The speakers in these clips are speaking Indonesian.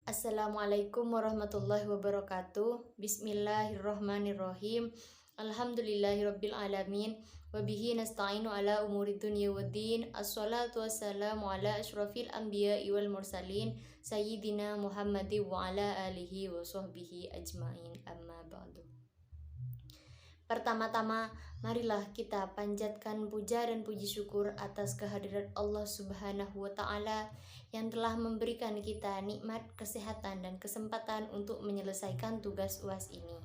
Assalamualaikum warahmatullahi wabarakatuh. Bismillahirrahmanirrahim. Alhamdulillahirabbil alamin. Wabihi nasta'inu ala umuri dunya waddin. Assalatu wassalamu ala asyrafil anbiya'i wal mursalin sayyidina Muhammadin wa ala alihi wa sahbihi ajmain. Amma ba'du. Pertama-tama, marilah kita panjatkan puja dan puji syukur atas kehadirat Allah Subhanahu wa Ta'ala yang telah memberikan kita nikmat kesehatan dan kesempatan untuk menyelesaikan tugas UAS ini.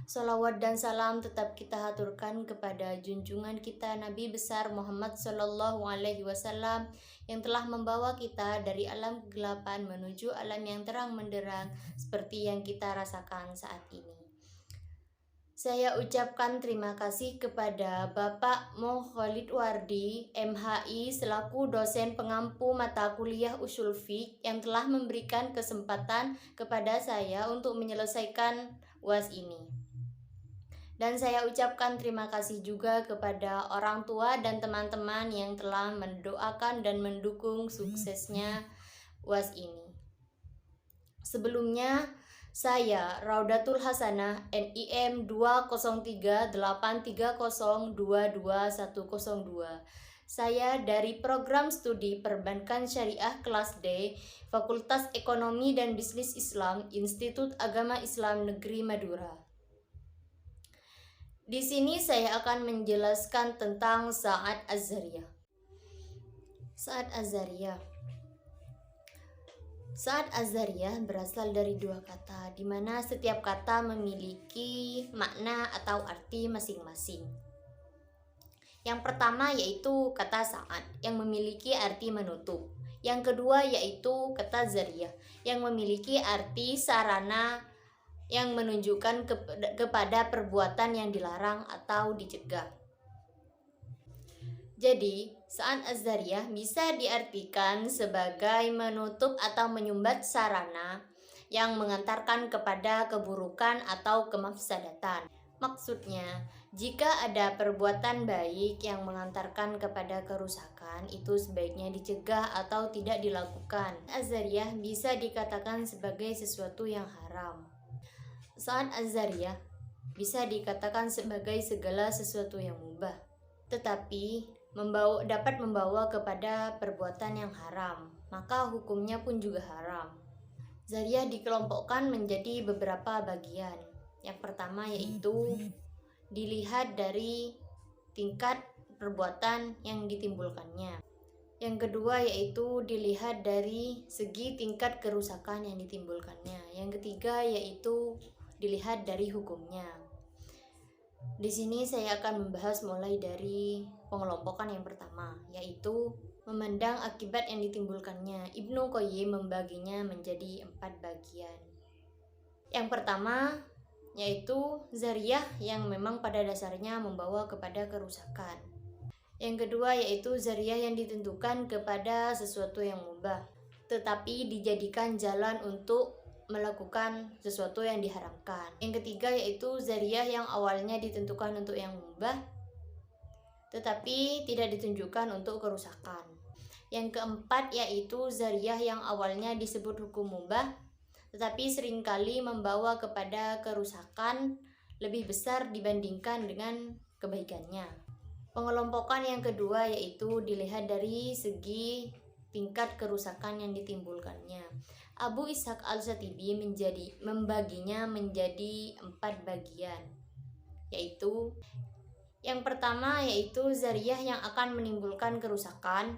Salawat dan salam tetap kita haturkan kepada junjungan kita Nabi besar Muhammad Sallallahu Alaihi Wasallam yang telah membawa kita dari alam kegelapan menuju alam yang terang menderang seperti yang kita rasakan saat ini. Saya ucapkan terima kasih kepada Bapak Mo Khalid Wardi, MHI, selaku dosen pengampu mata kuliah Ushul Fiqh yang telah memberikan kesempatan kepada saya untuk menyelesaikan UAS ini. Dan saya ucapkan terima kasih juga kepada orang tua dan teman-teman yang telah mendoakan dan mendukung suksesnya UAS ini. Sebelumnya, saya Raudatul Hasanah NIM 20383022102. Saya dari Program Studi Perbankan Syariah Kelas D, Fakultas Ekonomi dan Bisnis Islam, Institut Agama Islam Negeri Madura. Di sini saya akan menjelaskan tentang Sa'ad Az-Zariyah. Sa'ad Az-Zariyah. Sa'ad Az-Zariyah berasal dari dua kata, di mana setiap kata memiliki makna atau arti masing-masing. Yang pertama yaitu kata Sa'ad yang memiliki arti menutup. Yang kedua yaitu kata Zariyah yang memiliki arti sarana yang menunjukkan kepada perbuatan yang dilarang atau dicegah. Jadi, Sa'ad Az-Zariyah bisa diartikan sebagai menutup atau menyumbat sarana yang mengantarkan kepada keburukan atau kemafsadatan. Maksudnya, jika ada perbuatan baik yang mengantarkan kepada kerusakan, itu sebaiknya dicegah atau tidak dilakukan. Az-Zariyah bisa dikatakan sebagai sesuatu yang haram. Sa'ad Az-Zariyah bisa dikatakan sebagai segala sesuatu yang mubah, tetapi dapat membawa kepada perbuatan yang haram, maka hukumnya pun juga haram. Zariyah dikelompokkan menjadi beberapa bagian. Yang pertama yaitu dilihat dari tingkat perbuatan yang ditimbulkannya. Yang kedua yaitu dilihat dari segi tingkat kerusakan yang ditimbulkannya. Yang ketiga yaitu dilihat dari hukumnya. Di sini saya akan membahas mulai dari pengelompokan yang pertama, yaitu memandang akibat yang ditimbulkannya. Ibnu Qayyim membaginya menjadi 4 bagian. Yang pertama yaitu Zariyah yang memang pada dasarnya membawa kepada kerusakan. Yang kedua yaitu Zariyah yang ditentukan kepada sesuatu yang mubah, tetapi dijadikan jalan untuk melakukan sesuatu yang diharamkan. Yang ketiga yaitu Zariyah yang awalnya ditentukan untuk yang mubah, tetapi tidak ditunjukkan untuk kerusakan. Yang keempat yaitu Zariyah yang awalnya disebut hukum mubah, tetapi seringkali membawa kepada kerusakan lebih besar dibandingkan dengan kebaikannya. Pengelompokan yang kedua yaitu dilihat dari segi tingkat kerusakan yang ditimbulkannya. Abu Ishaq Al-Shatibi membaginya menjadi 4 bagian, yaitu yang pertama yaitu Zariyah yang akan menimbulkan kerusakan.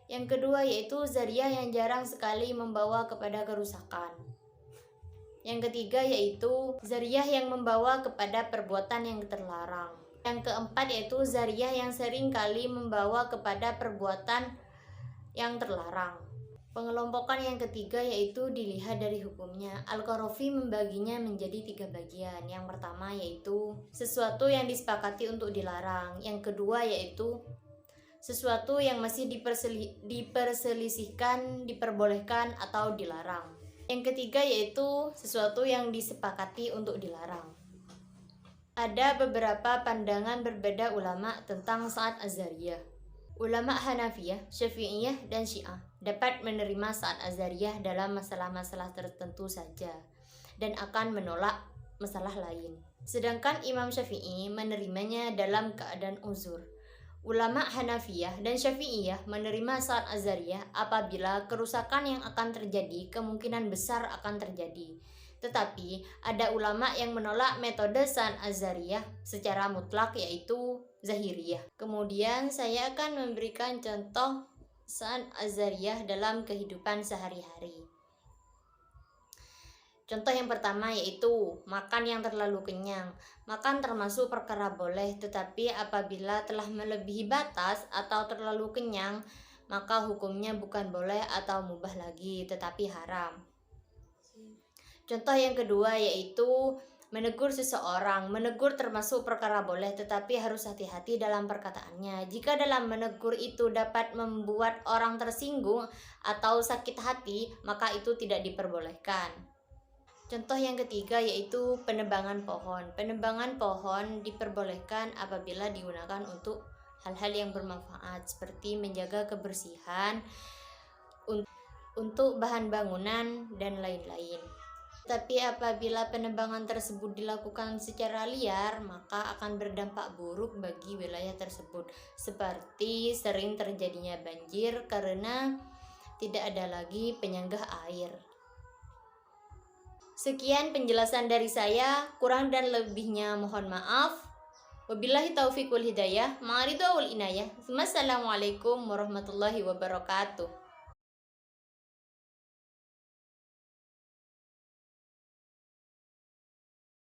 Yang kedua yaitu Zariyah yang jarang sekali membawa kepada kerusakan. Yang ketiga yaitu Zariyah yang membawa kepada perbuatan yang terlarang. Yang keempat yaitu Zariyah yang sering kali membawa kepada perbuatan yang terlarang. Pengelompokan yang ketiga yaitu dilihat dari hukumnya. Al-Qarafi membaginya menjadi 3 bagian. Yang pertama yaitu sesuatu yang disepakati untuk dilarang. Yang kedua yaitu sesuatu yang masih diperselisihkan, diperbolehkan atau dilarang. Yang ketiga yaitu sesuatu yang disepakati untuk dilarang. Ada beberapa pandangan berbeda ulama tentang Sa'ad Az-Zariyah. Ulama Hanafiyah, Syafi'iyah, dan Syiah dapat menerima saat Azhariyah dalam masalah-masalah tertentu saja dan akan menolak masalah lain. Sedangkan Imam Syafi'i menerimanya dalam keadaan uzur. Ulama Hanafiyah dan Syafi'iyah menerima saat Azhariyah apabila kerusakan yang akan terjadi kemungkinan besar akan terjadi. Tetapi ada ulama yang menolak metode saat Azhariyah secara mutlak, yaitu Zahiriyah. Kemudian saya akan memberikan contoh saat Azhariyah dalam kehidupan sehari-hari. Contoh yang pertama yaitu makan yang terlalu kenyang. Makan termasuk perkara boleh, tetapi apabila telah melebihi batas atau terlalu kenyang, maka hukumnya bukan boleh atau mubah lagi, tetapi haram. Contoh yang kedua yaitu menegur seseorang. Menegur termasuk perkara boleh, tetapi harus hati-hati dalam perkataannya. Jika dalam menegur itu dapat membuat orang tersinggung atau sakit hati, maka itu tidak diperbolehkan. Contoh yang ketiga yaitu penebangan pohon. Penebangan pohon diperbolehkan apabila digunakan untuk hal-hal yang bermanfaat seperti menjaga kebersihan, untuk bahan bangunan, dan lain-lain. Tapi apabila penebangan tersebut dilakukan secara liar, maka akan berdampak buruk bagi wilayah tersebut, seperti sering terjadinya banjir karena tidak ada lagi penyangga air. Sekian penjelasan dari saya, kurang dan lebihnya mohon maaf. Wabillahi taufiq wal hidayah, ma'aridhu wal inayah. Wassalamualaikum warahmatullahi wabarakatuh.